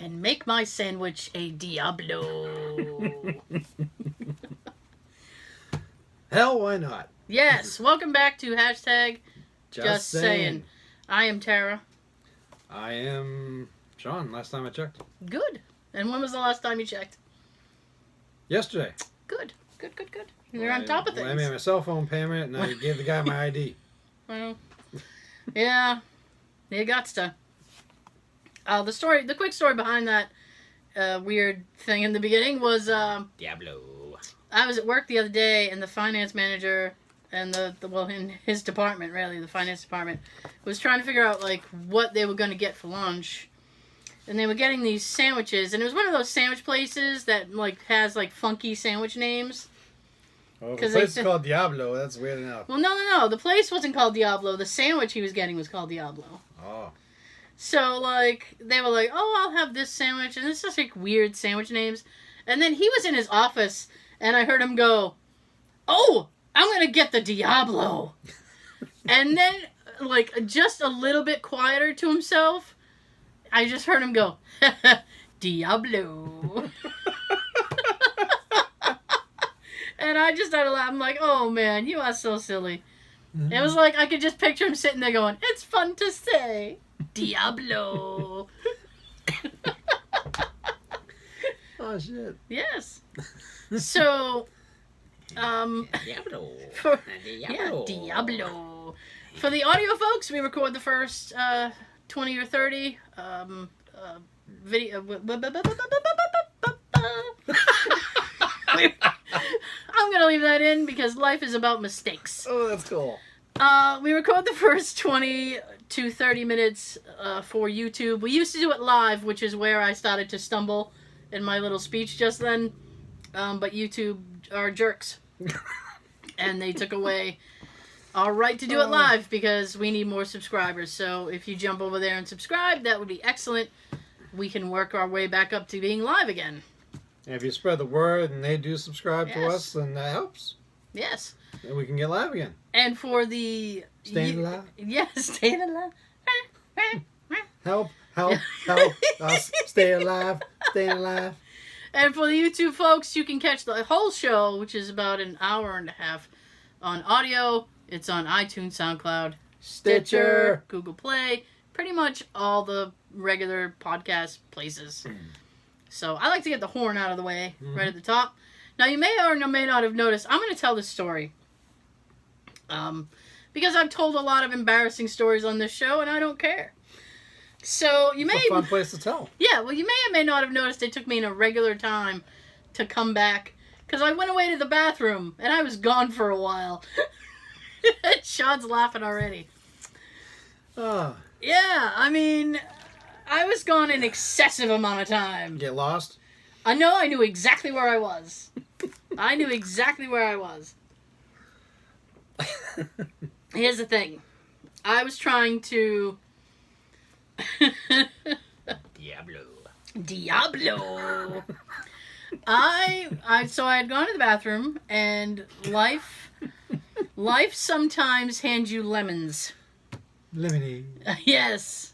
and make my sandwich a Diablo. Hell, why not? Yes, welcome back to hashtag Just saying. I am Tara. I am Sean. Last time I checked. Good. And when was the last time you checked? Yesterday. Good. You're on top of things. I made my cell phone payment and I gave the guy my ID. Well, yeah, you got to. The quick story behind that weird thing in the beginning was Diablo. I was at work the other day, and the finance manager and in his department, really, the finance department, was trying to figure out like what they were going to get for lunch, and they were getting these sandwiches, and it was one of those sandwich places that like has like funky sandwich names. Oh, the place is called Diablo. That's weird enough. Well, no. The place wasn't called Diablo. The sandwich he was getting was called Diablo. Oh. So, like, they were like, oh, I'll have this sandwich. And it's just, like, weird sandwich names. And then he was in his office, and I heard him go, oh, I'm going to get the Diablo. And then, like, just a little bit quieter to himself, I just heard him go, Diablo. And I just started laughing. I'm like, oh, man, you are so silly. Mm-hmm. It was like I could just picture him sitting there going, it's fun to say. Diablo. Oh, shit. Yes. So, Diablo. Diablo. For the audio folks, we record the first 20 or 30 video. I'm going to leave that in because life is about mistakes. Oh, that's cool. We record the first 20 to 30 minutes for YouTube. We used to do it live, which is where I started to stumble in my little speech just then. But YouTube are jerks. And they took away our right to do it live because we need more subscribers. So if you jump over there and subscribe, that would be excellent. We can work our way back up to being live again. And if you spread the word and they do subscribe to us, then that helps. Yes. And we can get live again. And for the... Staying alive? Yes, staying alive. Help us stay alive, staying alive. And for the YouTube folks, you can catch the whole show, which is about an hour and a half, on audio. It's on iTunes, SoundCloud, Stitcher, Google Play, pretty much all the regular podcast places. So I like to get the horn out of the way right at the top. Now, you may or may not have noticed, I'm going to tell this story. Because I've told a lot of embarrassing stories on this show, and I don't care. So you may... It's a fun place to tell. Yeah, well, you may or may not have noticed it took me an irregular time to come back. Because I went away to the bathroom, and I was gone for a while. Sean's laughing already. Oh. Yeah, I mean, I was gone an excessive amount of time. Get lost? I knew exactly where I was. Here's the thing. I was trying to... Diablo. So I had gone to the bathroom, and life sometimes hands you lemons. Lemonade. Yes.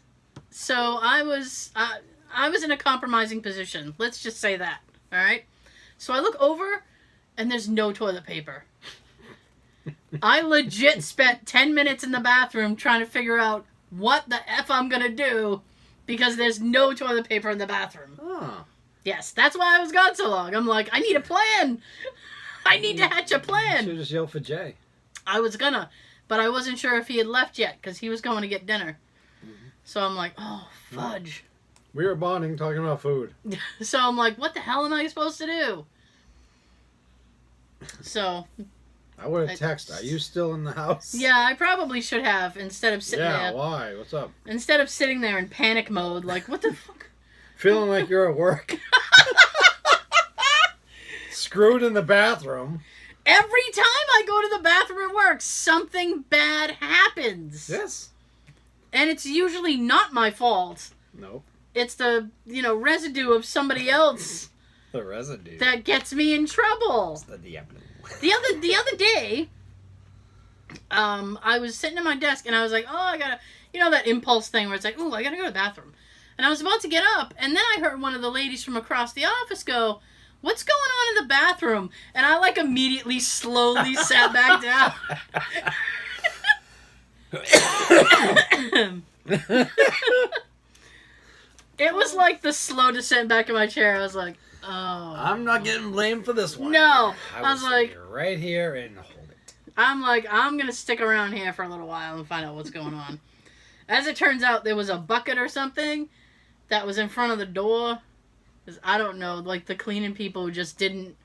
So I was in a compromising position. Let's just say that. All right. So I look over, and there's no toilet paper. I legit spent 10 minutes in the bathroom trying to figure out what the F I'm going to do because there's no toilet paper in the bathroom. Oh. Yes, that's why I was gone so long. I'm like, I need a plan. I need to hatch a plan. You should just yell for Jay. I was gonna, but I wasn't sure if he had left yet because he was going to get dinner. Mm-hmm. So I'm like, oh, fudge. We were bonding talking about food. So I'm like, what the hell am I supposed to do? So... I would have texted, are you still in the house? Yeah, I probably should have, instead of sitting there. Yeah, why? What's up? Instead of sitting there in panic mode, like, what the fuck? Feeling like you're at work. Screwed in the bathroom. Every time I go to the bathroom at work, something bad happens. Yes. And it's usually not my fault. Nope. It's the, residue of somebody else. The residue. That gets me in trouble. It's the Diablo. The other day, I was sitting at my desk and I was like, oh, I gotta, that impulse thing where it's like, ooh, I gotta go to the bathroom. And I was about to get up, and then I heard one of the ladies from across the office go, "What's going on in the bathroom?" And I like immediately slowly sat back down. It was like the slow descent back in my chair. I was like, oh. I'm not getting blamed for this one. No. I was like, right here and hold it. I'm like, I'm going to stick around here for a little while and find out what's going on. As it turns out, there was a bucket or something that was in front of the door. 'Cause I don't know, like the cleaning people just didn't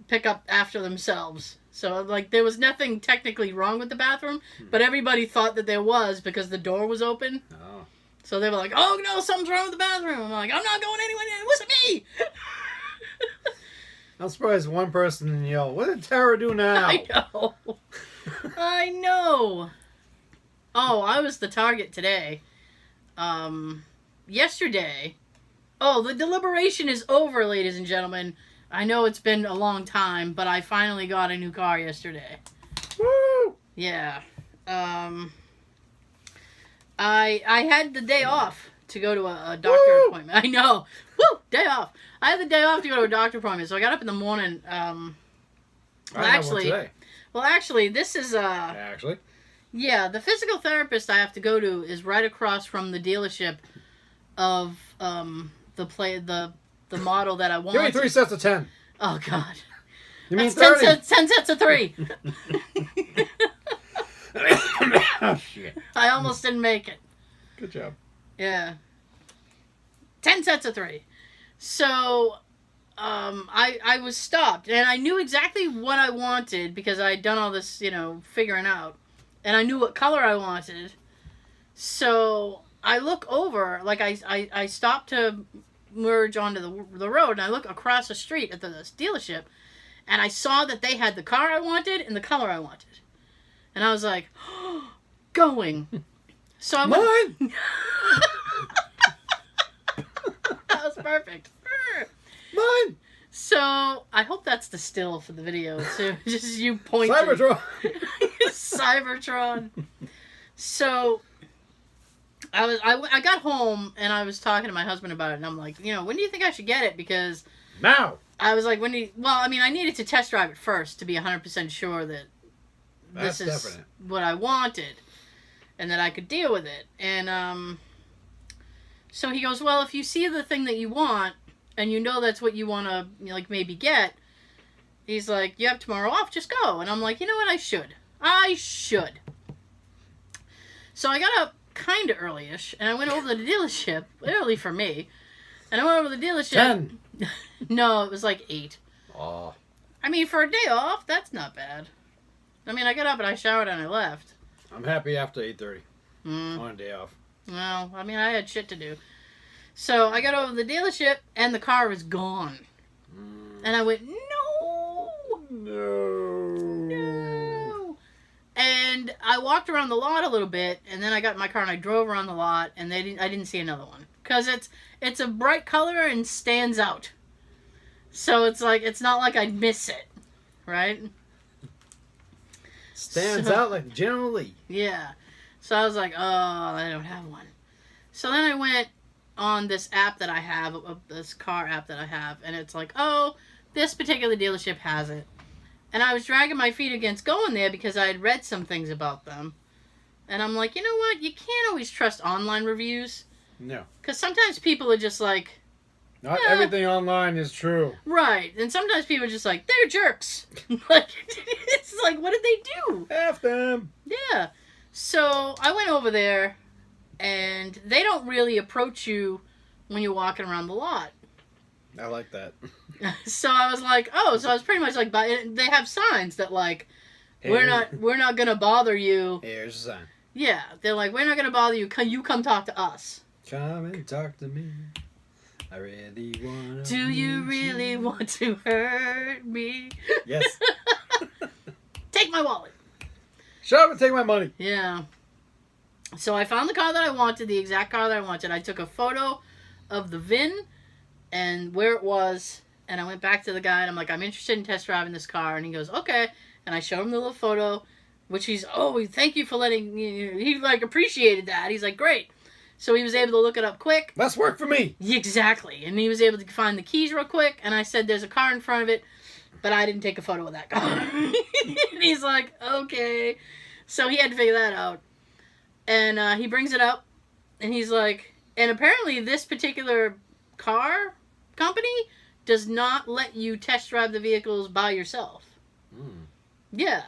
pick up after themselves. So, like, there was nothing technically wrong with the bathroom, but everybody thought that there was because the door was open. Oh. So they were like, "Oh no, something's wrong with the bathroom." I'm like, "I'm not going anywhere. It wasn't me." I'm surprised one person didn't yell, "What did Tara do now?" I know. I know. Oh, I was the target today. Yesterday. Oh, the deliberation is over, ladies and gentlemen. I know it's been a long time, but I finally got a new car yesterday. Woo! Yeah. I had the day off to go to a doctor appointment. I know. Woo! Day off. I had the day off to go to a doctor appointment, so I got up in the morning. Well, actually, this is Actually? Yeah, the physical therapist I have to go to is right across from the dealership of the model that I want. Give me 3 sets of 10. Oh God. You mean That's 30? 10 sets of 3. Oh, shit. I almost didn't make it. Good job. Yeah. 10 sets of 3. So, I was stopped, and I knew exactly what I wanted because I had done all this, figuring out, and I knew what color I wanted. So I look over, like I stopped to merge onto the road, and I look across the street at the dealership, and I saw that they had the car I wanted and the color I wanted. And I was like, oh, going. So I went, Mine! That was perfect. Mine! So I hope that's the still for the video too. Just you pointing. Cybertron! Cybertron. So I got home and I was talking to my husband about it, and I'm like, when do you think I should get it? Because Now! I was like, I needed to test drive it first to be 100% sure that That's this is definite. what I wanted and that I could deal with it. And so he goes, well, if you see the thing that you want and you know that's what you want to maybe get, he's like, you have tomorrow off, just go. And I'm like, you know what, I should. So I got up kind of early-ish, and I went over to the dealership, early for me, and I went over to the dealership. 10. No, it was like 8. Oh. I mean, for a day off, that's not bad. I mean, I got up and I showered and I left. I'm happy after 8:30 on a day off. Well, I mean, I had shit to do. So I got over to the dealership and the car was gone. And I went, no! And I walked around the lot a little bit, and then I got in my car and I drove around the lot, and I didn't see another one. Because it's a bright color and stands out. So it's like, it's not like I'd miss it. Right? Stands out like General Lee. Yeah. So I was like, oh, I don't have one. So then I went on this app that I have, this car app that I have, and it's like, oh, this particular dealership has it. And I was dragging my feet against going there because I had read some things about them. And I'm like, you know what? You can't always trust online reviews. No. Because sometimes people are just like... Not everything online is true. Right. And sometimes people are just like, they're jerks. Like, it's like, what did they do? F them. Yeah. So I went over there, and they don't really approach you when you're walking around the lot. I like that. So I was like, oh, so I was pretty much like, they have signs that like, we're not gonna bother you. Here's a sign. Yeah, they're like, we're not gonna bother you. You come talk to us. Come and talk to me. I really want to. Do you really want to hurt me? Yes. Take my wallet. Shut up and take my money. Yeah. So I found the car that I wanted, the exact car that I wanted. I took a photo of the VIN and where it was, and I went back to the guy, and I'm like, I'm interested in test driving this car. And he goes, okay. And I showed him the little photo, which thank you for letting me. He, like, appreciated that. He's like, great. So he was able to look it up quick. Less work for me. Exactly. And he was able to find the keys real quick. And I said, there's a car in front of it, but I didn't take a photo of that car. And he's like, okay. So he had to figure that out. And he brings it up. And he's like, and apparently this particular car company does not let you test drive the vehicles by yourself. Yeah.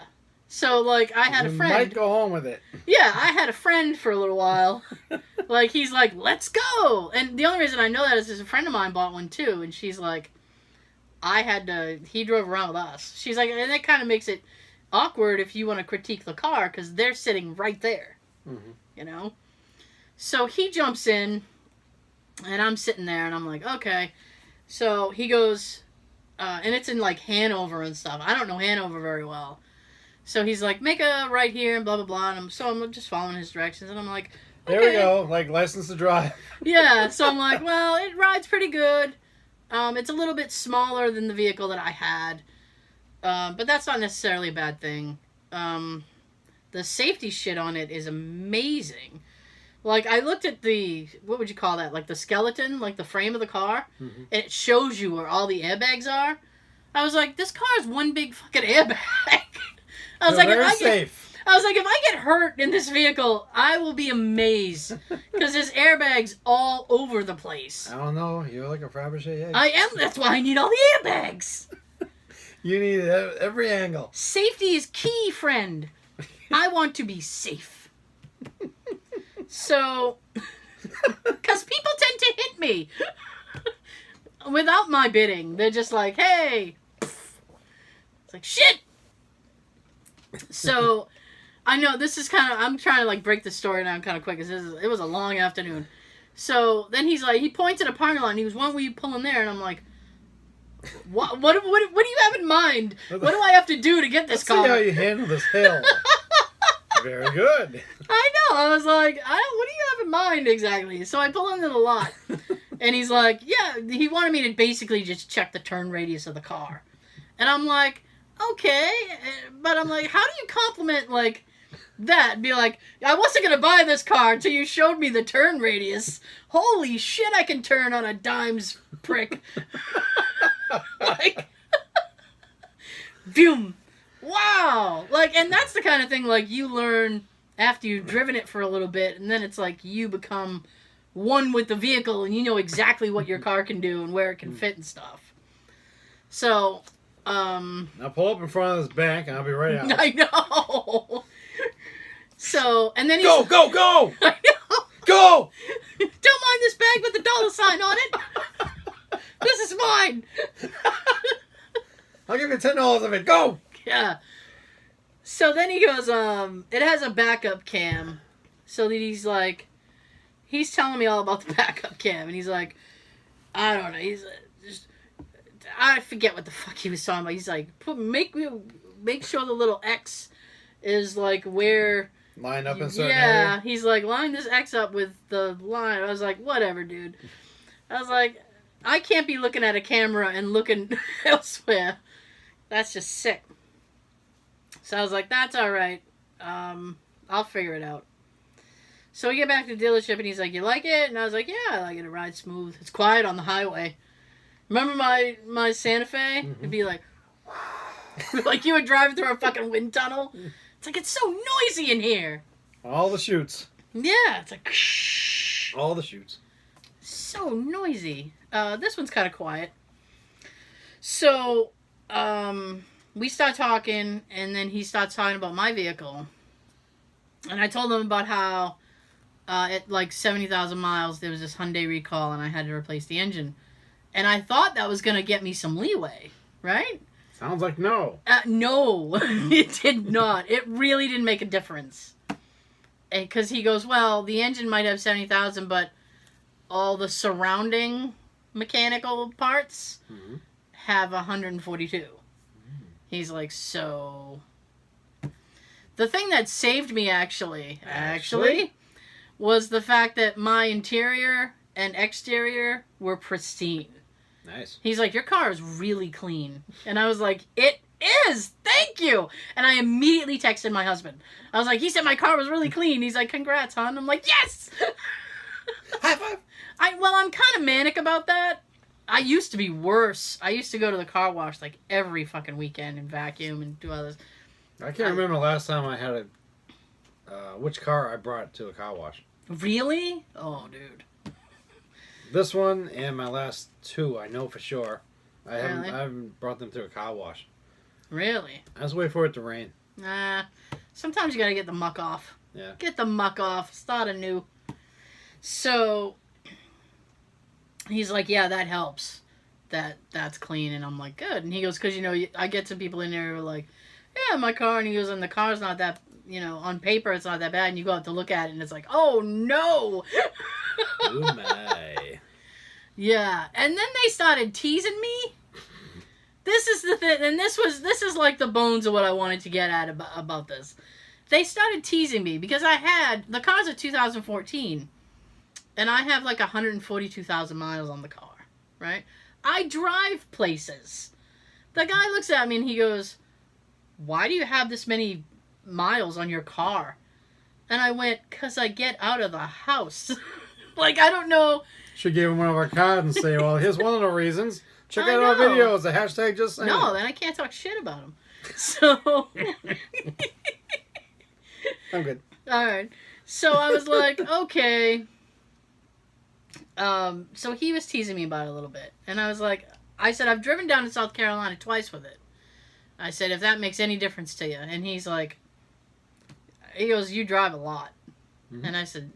So, like, I had a friend. Might go home with it. Yeah, I had a friend for a little while. Like, he's like, let's go. And the only reason I know that is because a friend of mine bought one, too. And she's like, he drove around with us. She's like, and that kind of makes it awkward if you want to critique the car because they're sitting right there. Mm-hmm. You know? So he jumps in, and I'm sitting there, and I'm like, okay. So he goes, and it's in, like, Hanover and stuff. I don't know Hanover very well. So he's like, make a right here and blah, blah, blah. And I'm just following his directions. And I'm like, okay. There we go. Like, license to drive. Yeah. So I'm like, well, it rides pretty good. It's a little bit smaller than the vehicle that I had. But that's not necessarily a bad thing. The safety shit on it is amazing. Like, I looked at what would you call that? Like, the skeleton, like the frame of the car. Mm-hmm. And it shows you where all the airbags are. I was like, this car is one big fucking airbag. I was like, if I get hurt in this vehicle, I will be amazed because there's airbags all over the place. I don't know. You're like a Fabergé egg. I am. That's why I need all the airbags. You need every angle. Safety is key, friend. I want to be safe. So, because people tend to hit me without my bidding. They're just like, hey. It's like, shit. So, I know this is I'm trying to like break the story down kind of quick because it was a long afternoon. So then he's like, he points at a parking lot and he goes, when were you pulling there? And I'm like, what do you have in mind? What do I have to do to get this car? See how you handle this hill. Very good. I know. I was like, what do you have in mind exactly? So I pull into the lot and he's like, yeah, he wanted me to basically just check the turn radius of the car. And I'm like, okay, but I'm like, how do you compliment like that? Be like, I wasn't gonna buy this car until you showed me the turn radius. Holy shit, I can turn on a dime's prick. Like, boom, wow, like, and that's the kind of thing like you learn after you've driven it for a little bit, and then it's like you become one with the vehicle, and you know exactly what your car can do and where it can fit and stuff. So. Now pull up in front of this bank and I'll be right out. I know. So, and then Go! I know. Go! Don't mind this bag with the dollar sign on it. This is mine. I'll give you $10 of it. Go! Yeah. So then he goes, it has a backup cam. So that he's telling me all about the backup cam. And he's like, I don't know. I forget what the fuck he was talking about. He's like, make sure the little X is like where... Line up in certain area? Yeah, he's like, line this X up with the line. I was like, whatever, dude. I was like, I can't be looking at a camera and looking elsewhere. That's just sick. So I was like, that's all right. I'll figure it out. So we get back to the dealership and he's like, you like it? And I was like, yeah, I like it. It rides smooth. It's quiet on the highway. Remember my Santa Fe? Mm-hmm. It'd be like, like you were driving through a fucking wind tunnel. It's like, it's so noisy in here. All the chutes. Yeah, it's like, all the chutes. So noisy. This one's kind of quiet. So, we start talking, and then he starts talking about my vehicle. And I told him about how, at like 70,000 miles, there was this Hyundai recall, and I had to replace the engine. And I thought that was going to get me some leeway, right? Sounds like no. No, it did not. It really didn't make a difference. Because he goes, well, the engine might have 70,000, but all the surrounding mechanical parts have 142. He's like, so... The thing that saved me, actually, was the fact that my interior and exterior were pristine. Nice. He's like, your car is really clean. And I was like, it is! Thank you! And I immediately texted my husband. I was like, he said my car was really clean. He's like, congrats, hon. I'm like, yes! High five. I'm kind of manic about that. I used to be worse. I used to go to the car wash like every fucking weekend and vacuum and do all this. I can't remember the last time I had which car I brought to a car wash. Really? Oh, dude. This one and my last two, I know for sure. I Really? haven't brought them to a car wash. Really? I just wait for it to rain. Nah. Sometimes you gotta get the muck off. Yeah. Get the muck off. Start anew. So he's like, yeah, that helps. That's clean. And I'm like, good. And he goes, because, I get some people in there who are like, yeah, my car. And he goes, and the car's not that, on paper, it's not that bad. And you go out to look at it, and it's like, oh, no. Ooh, my. Yeah. And then they started teasing me. This is the thing. And this is like the bones of what I wanted to get at about this. They started teasing me because the car's a 2014. And I have like 142,000 miles on the car, right? I drive places. The guy looks at me and he goes, why do you have this many miles on your car? And I went, because I get out of the house. Like, I don't know. Should give him one of our cards and say, well, here's one of the reasons. Check I out our know. videos. The hashtag just saying. No, then I can't talk shit about him. So. I'm good. All right. So I was like, okay. So he was teasing me about it a little bit. And I said, I've driven down to South Carolina twice with it. I said, if that makes any difference to you. And he goes, you drive a lot. Mm-hmm. And I said,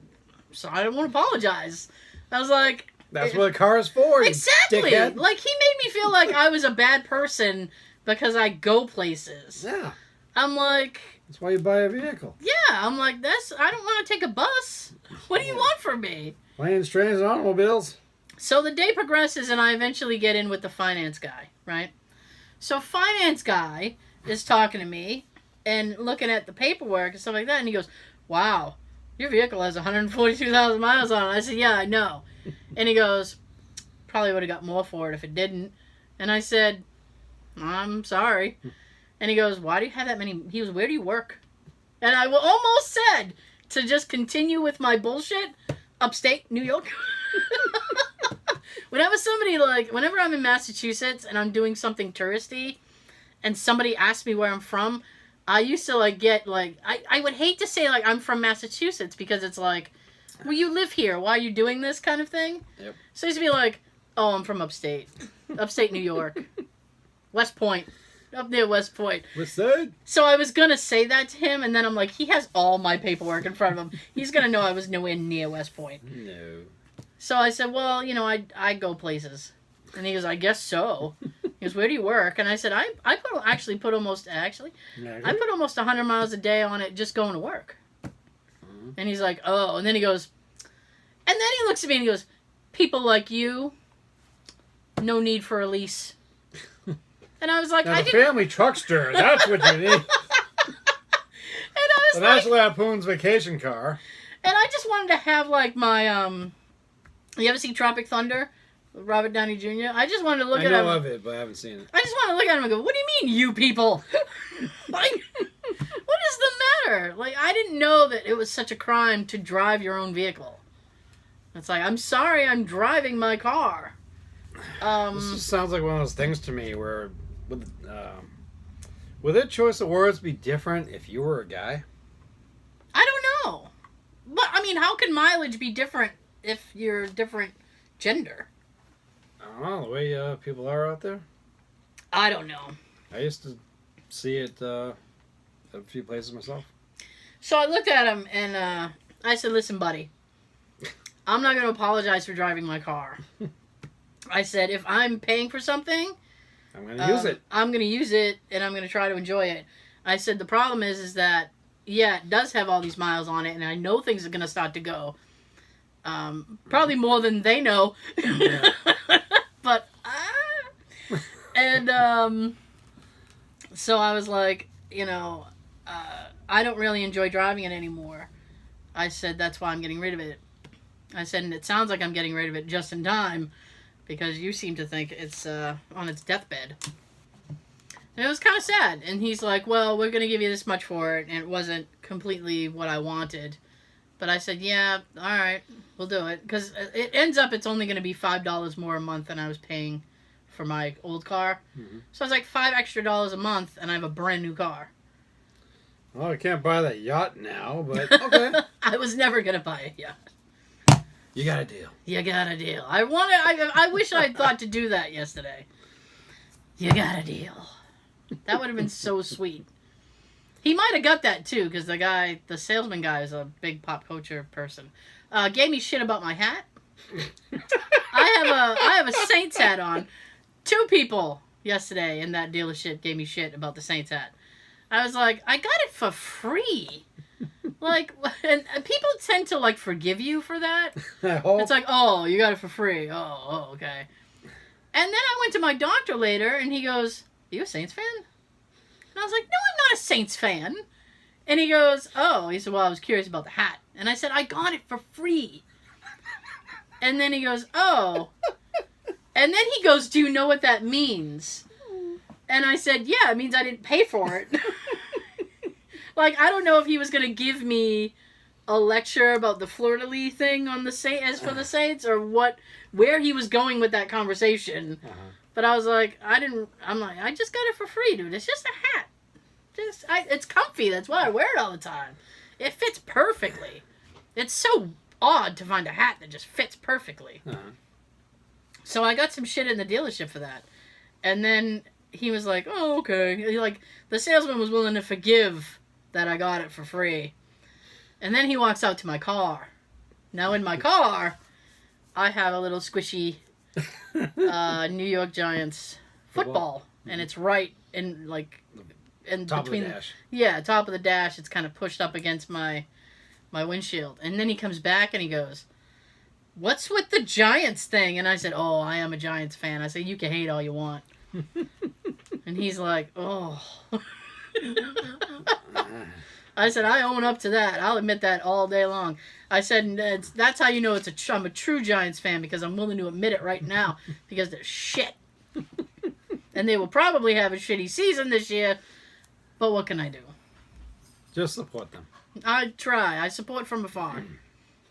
so I don't want to apologize. I was like... That's what a car is for, exactly. Dickhead. Like, he made me feel like I was a bad person because I go places. Yeah. I'm like... That's why you buy a vehicle. Yeah, I'm like, I don't want to take a bus. What do you want from me? Planes, trains, and automobiles. So the day progresses, and I eventually get in with the finance guy, right? So finance guy is talking to me and looking at the paperwork and stuff like that, and he goes, wow, your vehicle has 142,000 miles on it. I said, yeah, I know. And he goes, probably would have got more for it if it didn't. And I said, I'm sorry. And he goes, why do you have that many? He goes, where do you work? And I almost said, to just continue with my bullshit, upstate New York. Whenever I'm in Massachusetts and I'm doing something touristy and somebody asks me where I'm from, I used to I would hate to say I'm from Massachusetts because it's like, well, you live here. Why are you doing this kind of thing? Yep. So I used to be like, oh, I'm from upstate New York. West Point. Up near West Point. West Side? So I was going to say that to him, and then I'm like, he has all my paperwork in front of him. He's going to know I was nowhere near West Point. No. So I said, well, I go places. And he goes, I guess so. He goes, where do you work? And I said, I put almost 100 miles a day on it just going to work. Mm-hmm. And he's like, oh. And then he goes, and then he looks at me and he goes, people like you, no need for a lease. And I was like, now, family truckster, that's what you need. And I was National Lampoon's vacation car. And I just wanted to have my you ever see Tropic Thunder with Robert Downey Jr.? I just wanted to look at him. I know of it, but I haven't seen it. I just want to look at him and go, what do you mean, you people? What is the matter? I didn't know that it was such a crime to drive your own vehicle. It's like, I'm sorry, I'm driving my car. This just sounds like one of those things to me where would their choice of words be different if you were a guy? I don't know. But, how can mileage be different if you're a different gender? I don't know, the way people are out there. I don't know. I used to see it at a few places myself. So I looked at him and I said, listen, buddy, I'm not going to apologize for driving my car. I said, if I'm paying for something, I'm going to use it. I'm going to use it, and I'm going to try to enjoy it. I said, the problem is that, yeah, it does have all these miles on it, and I know things are going to start to go. Probably more than they know. Yeah. But, and, so I was like, I don't really enjoy driving it anymore. I said, that's why I'm getting rid of it. I said, and it sounds like I'm getting rid of it just in time, because you seem to think it's on its deathbed. And it was kind of sad. And he's like, well, we're going to give you this much for it. And it wasn't completely what I wanted. But I said, yeah, all right, we'll do it. Because it ends up it's only going to be $5 more a month than I was paying for my old car. Mm-hmm. So it's like $5 extra a month, and I have a brand new car. Well, I can't buy that yacht now, but okay. I was never going to buy a yacht. You got a deal. You got a deal. I wish I had thought to do that yesterday. You got a deal. That would have been so sweet. He might have got that too, because the salesman guy is a big pop culture person. Gave me shit about my hat. I have a Saints hat on. 2 people yesterday in that dealership gave me shit about the Saints hat. I was like, I got it for free. Like, and people tend to, like, forgive you for that. I hope. It's like, oh, you got it for free. Oh, okay. And then I went to my doctor later, and he goes, are you a Saints fan? And I was like, no, I'm not a Saints fan. And he goes, oh. He said, well, I was curious about the hat. And I said, I got it for free. And then he goes, oh. And then he goes, do you know what that means? And I said, yeah, it means I didn't pay for it. Like, I don't know if he was going to give me a lecture about the fleur-de-lis thing on the as for the Saints, or where he was going with that conversation. Uh-huh. But I was like, I just got it for free, dude. It's just a hat. It's comfy. That's why I wear it all the time. It fits perfectly. It's so odd to find a hat that just fits perfectly. Uh-huh. So I got some shit in the dealership for that. And then he was like, oh, okay. The salesman was willing to forgive that I got it for free. And then he walks out to my car. Now in my car, I have a little squishy New York Giants football. And it's right in, top between of the dash. Yeah, top of the dash. It's kind of pushed up against my windshield. And then he comes back and he goes, what's with the Giants thing? And I said, oh, I am a Giants fan. I said, you can hate all you want. And he's like, oh. I said, I own up to that. I'll admit that all day long. I said, that's how you know I'm a true Giants fan, because I'm willing to admit it right now, because they're shit. And they will probably have a shitty season this year, but what can I do? Just support them. I try. I support from afar.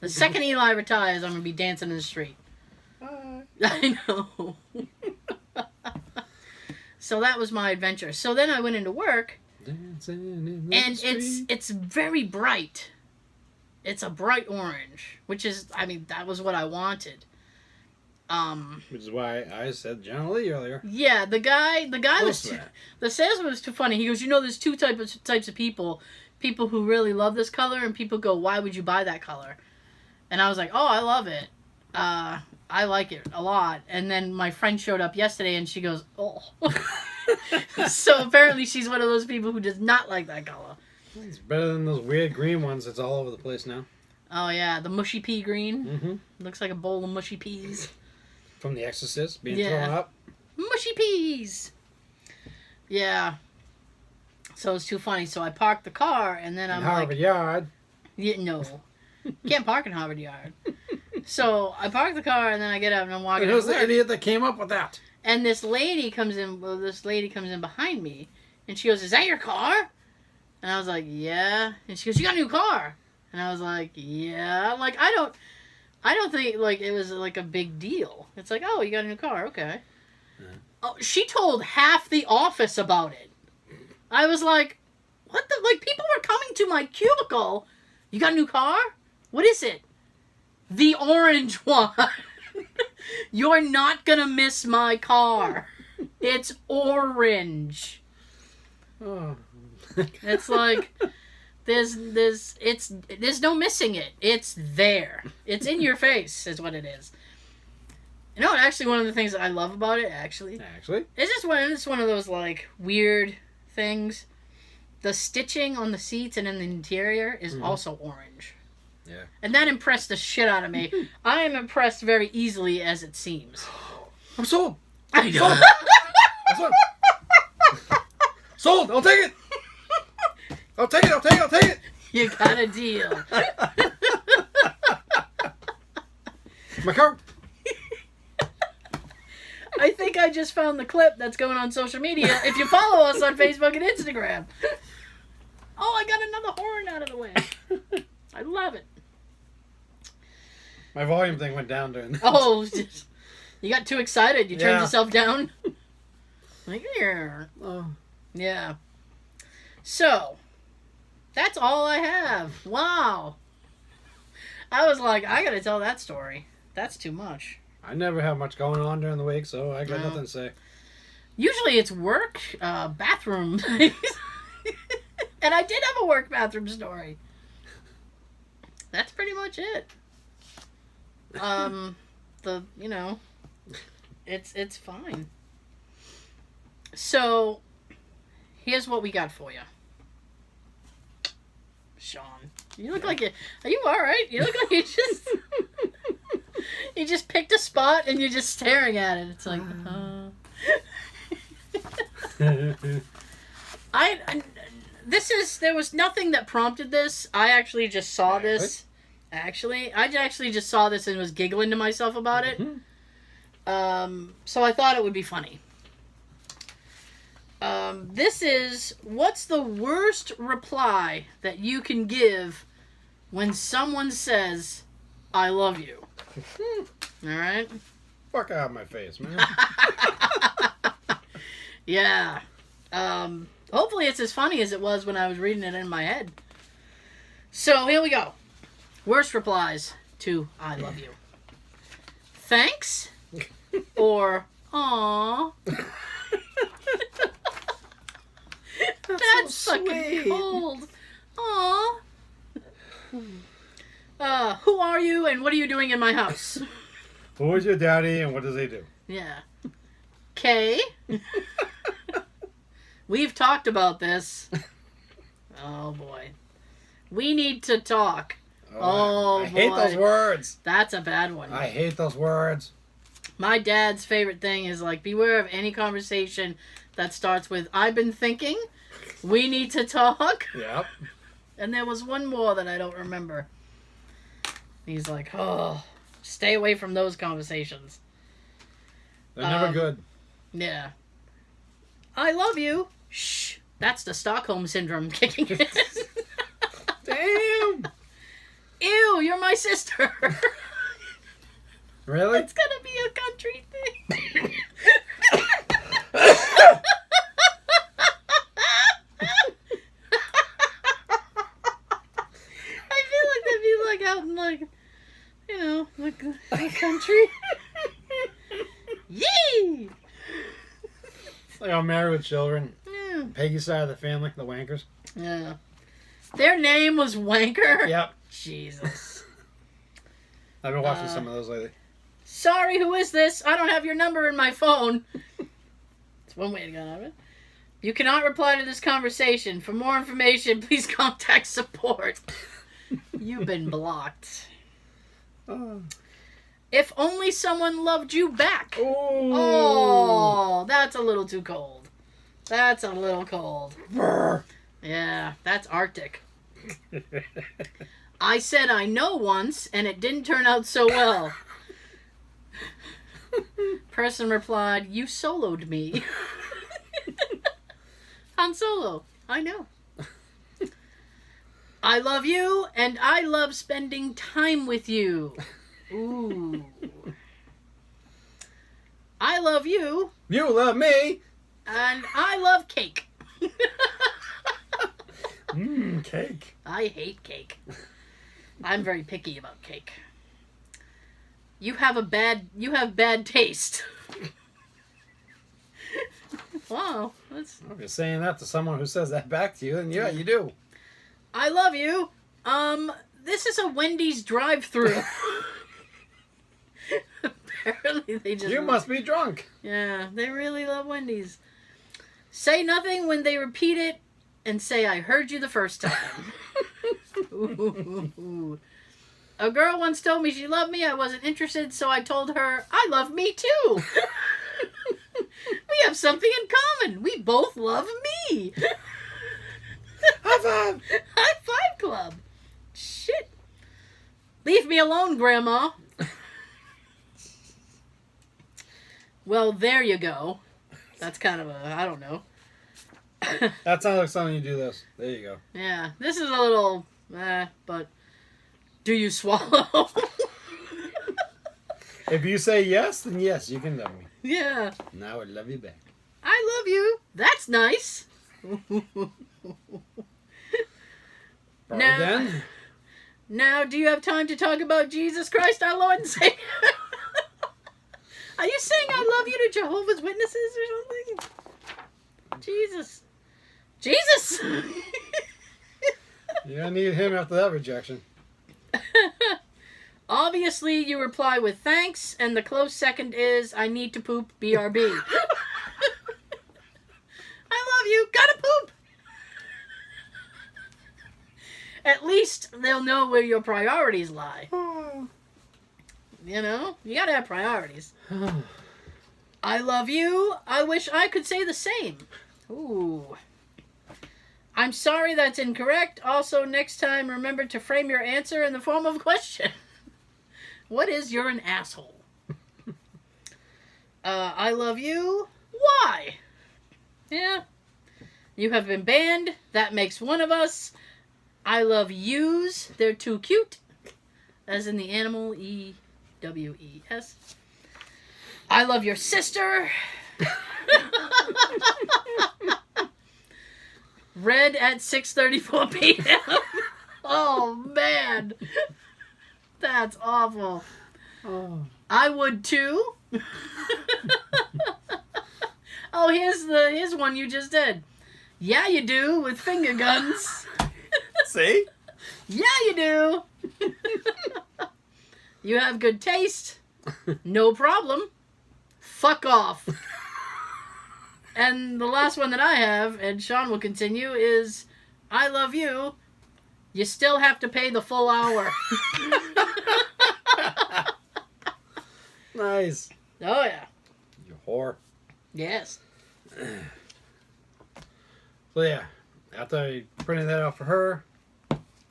The second Eli retires, I'm going to be dancing in the street. I know. So that was my adventure. So then I went into work, and it's very bright. It's a bright orange, which is, that was what I wanted. Which is why I said John Lee earlier. Yeah, the guy the salesman was too funny. He goes, there's 2 types of people who really love this color, and people go, why would you buy that color? And I was like, oh, I love it. I like it a lot. And then my friend showed up yesterday, and she goes, oh. So apparently she's one of those people who does not like that color. It's better than those weird green ones that's all over the place now. Oh, yeah, the mushy pea green. Mm-hmm. Looks like a bowl of mushy peas. From The Exorcist being thrown up. Mushy peas. Yeah. So it's too funny. So I parked the car, and then I'm Harvard Yard. Yeah, no. Can't park in Harvard Yard. So I park the car, and then I get up, and I'm walking. Who's the idiot that came up with that? And this lady comes in behind me, and she goes, is that your car? And I was like, yeah. And she goes, you got a new car? And I was like, yeah. Like, I don't think, it was, a big deal. It's like, oh, you got a new car, okay. Yeah. Oh, she told half the office about it. I was like, what the, people were coming to my cubicle. You got a new car? What is it? The orange one. You're not gonna miss my car. It's orange. Oh. It's like there's no missing it. It's there. It's in your face is what it is. Actually one of the things that I love about it actually it's one of those weird things. The stitching on the seats and in the interior is also orange. Yeah. And that impressed the shit out of me. I am impressed very easily, as it seems. I'm sold. I know. I'm sold. Sold. I'll take it. I'll take it. You got a deal. My car. I think I just found the clip that's going on social media. If you follow us on Facebook and Instagram. Oh, I got another horn out of the way. I love it. My volume thing went down during this. Oh, you got too excited. You turned Yeah. yourself down. Like, yeah. Oh. Yeah. So, that's all I have. Wow. I was like, I gotta tell that story. That's too much. I never have much going on during the week, so I got No. nothing to say. Usually it's work, bathroom things. And I did have a work bathroom story. That's pretty much it. It's fine. So, here's what we got for you. Sean, you look like you. Are you all right? You look like you just. You just picked a spot and you're just staring at it. It's like, there was nothing that prompted this. I actually just saw this. I actually just saw this and was giggling to myself about it. So I thought it would be funny. This is, what's the worst reply that you can give when someone says, I love you? Alright? Fuck out of my face, man. Yeah. Hopefully it's as funny as it was when I was reading it in my head. So here we go. Worst replies to I love you. Thanks or aw. That's so fucking sweet. cold. Aw. Who are you and what are you doing in my house? Who is your daddy and what does he do? Yeah. Kay. We've talked about this. Oh boy. We need to talk. Oh, I hate boy. those words. That's a bad one. I hate those words. My dad's favorite thing is like, beware of any conversation that starts with, I've been thinking, we need to talk. Yep. And there was one more that I don't remember. He's like, oh, stay away from those conversations. They're never good. Yeah. I love you. Shh. That's the Stockholm Syndrome kicking in. Damn. Ew, you're my sister. Really? It's gonna be a country thing. I feel like that'd be like out in like, you know, like the country. Yee! Like I'm married with children. Yeah. Peggy's side of the family, the Wankers. Yeah. Their name was Wanker? Yep. Jesus. I've been watching some of those lately. Sorry, who is this? I don't have your number in my phone. It's one way to get out of it. You cannot reply to this conversation. For more information, please contact support. You've been blocked. If only someone loved you back. Oh, that's a little too cold. That's a little cold. Brr. Yeah, that's Arctic. I said I know once, and it didn't turn out so well. Person replied, you soloed me. Han Solo. I know. I love you, and I love spending time with you. Ooh. I love you, You love me. and I love cake. Cake. I hate cake. I'm very picky about cake. You have bad taste. Wow, that's. I'm just saying that to someone who says that back to you, and yeah, you do. I love you. This is a Wendy's drive-thru. Apparently they just. You must be drunk. Yeah, they really love Wendy's. Say nothing when they repeat it, and say I heard you the first time. Ooh. A girl once told me she loved me. I wasn't interested, so I told her I love me too. We have something in common. We both love me. High five. High five club. Shit. Leave me alone, Grandma. Well, there you go. That's kind of a, I don't know. That sounds like something you do this. There you go. Yeah, this is a little, but do you swallow? If you say yes, then yes, you can love me. Yeah. Now I love you back. I love you. That's nice. Now- Then, Now, do you have time to talk about Jesus Christ, our Lord and Savior? Are you saying I love you to Jehovah's Witnesses or something? Jesus. Jesus! you're gonna need him after that rejection. Obviously, you reply with thanks, and the close second is, I need to poop, BRB. I love you, gotta poop! At least they'll know where your priorities lie. You know? You gotta have priorities. I love you. I wish I could say the same. Ooh. I'm sorry that's incorrect. Also, next time, remember to frame your answer in the form of a question. What is you're an asshole? I love you. Why? Yeah. You have been banned. That makes one of us. I love yous. They're too cute. As in the animal, E-W-E-S. I love your sister. Read at 6:34 p.m. Oh, man. That's awful. Oh. I would too. Oh, here's one you just did. Yeah, you do, with finger guns. See? Yeah, you do. You have good taste. No problem. Fuck off. And the last one that I have, and Sean will continue, is I love you. You still have to pay the full hour. Nice. Oh, yeah. You whore. Yes. So yeah, after I printed that out for her,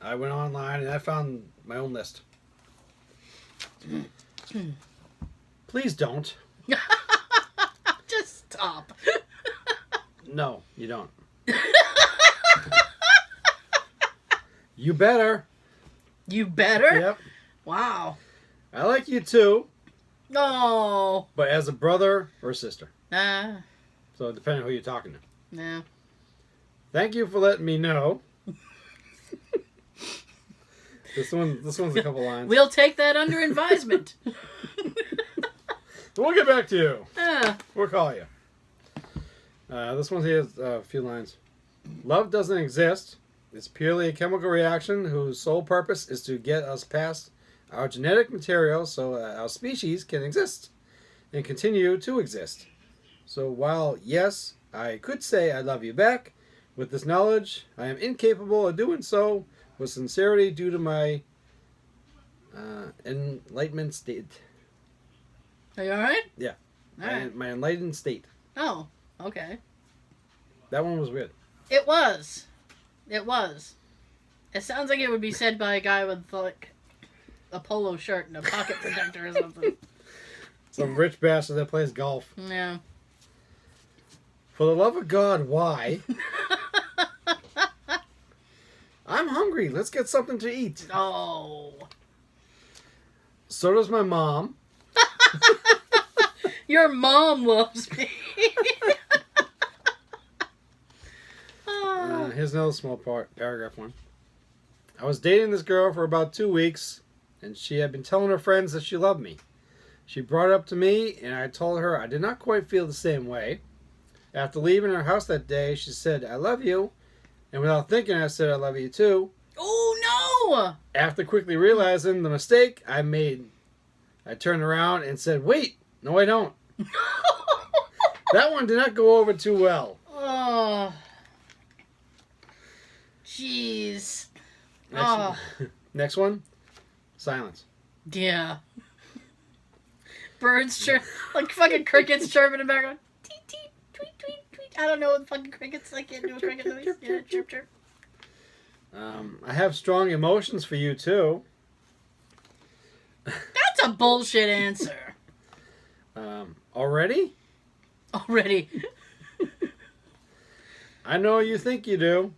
I went online and I found my own list. Please don't. Just stop. No, you don't. You better. You better? Yep. Wow. I like you too, No. but as a brother or a sister. Nah. So depending on who you're talking to. Nah. Thank you for letting me know. This one's a couple lines. We'll take that under advisement. We'll get back to you. Ah. We'll call you. This one has a few lines. Love doesn't exist. It's purely a chemical reaction whose sole purpose is to get us past our genetic material so our species can exist and continue to exist. So while, yes, I could say I love you back, with this knowledge, I am incapable of doing so with sincerity due to my enlightenment state. Are you alright? Yeah. Alright. My enlightened state. Oh, okay. That one was weird. It was. It was. It sounds like it would be said by a guy with, like, a polo shirt and a pocket protector or something. Some rich bastard that plays golf. Yeah. For the love of God, why? I'm hungry. Let's get something to eat. Oh. So does my mom. Your mom loves me. Oh. Here's another small paragraph one. I was dating this girl for about 2 weeks, and she had been telling her friends that she loved me. She brought it up to me, and I told her I did not quite feel the same way. After leaving her house that day, she said, I love you. And without thinking, I said, I love you too. Oh, no! After quickly realizing the mistake I made, I turned around and said, wait, no I don't. That one did not go over too well. Oh. Jeez. Next, Oh. Next one, silence. Yeah. Birds chirp, like fucking crickets chirping in the background. Teet, teet, tweet, tweet, tweet. I don't know what fucking crickets, I can't do a cricket noise. Yeah, chirp, chirp. I have strong emotions for you too. That's a bullshit answer. Already? Already. I know you think you do.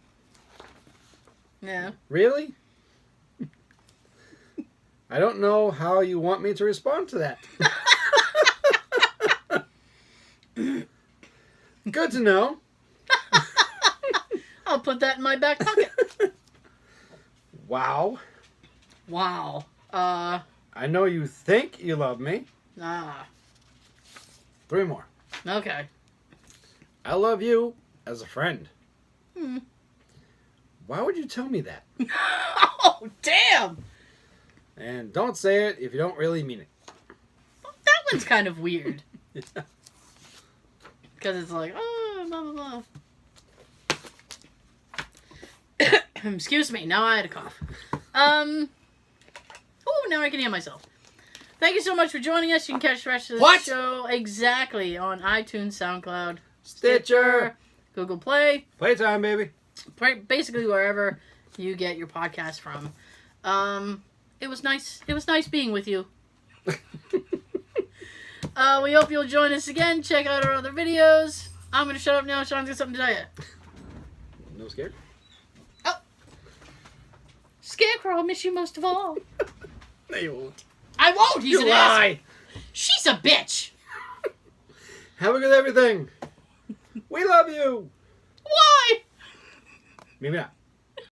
Yeah. Really? I don't know how you want me to respond to that. Good to know. I'll put that in my back pocket. Wow. Wow. I know you think you love me. 3 more. Okay. I love you as a friend. Hmm. Why would you tell me that? Oh, damn! And don't say it if you don't really mean it. That one's kind of weird. Yeah. Because it's like, oh, blah, blah, blah. Excuse me, now I had a cough. Oh, now I can hear myself. Thank you so much for joining us. You can catch the rest of the show exactly on iTunes, SoundCloud, Stitcher, Google Play. Playtime, baby. Basically wherever you get your podcast from. It was nice. It was nice being with you. We hope you'll join us again. Check out our other videos. I'm going to shut up now. Sean's got something to tell you. No scared? Oh. Scarecrow, I'll miss you most of all. No, you won't. I won't. He's an lie. ass. She's a bitch. Have a good everything. We love you. Why? Maybe not.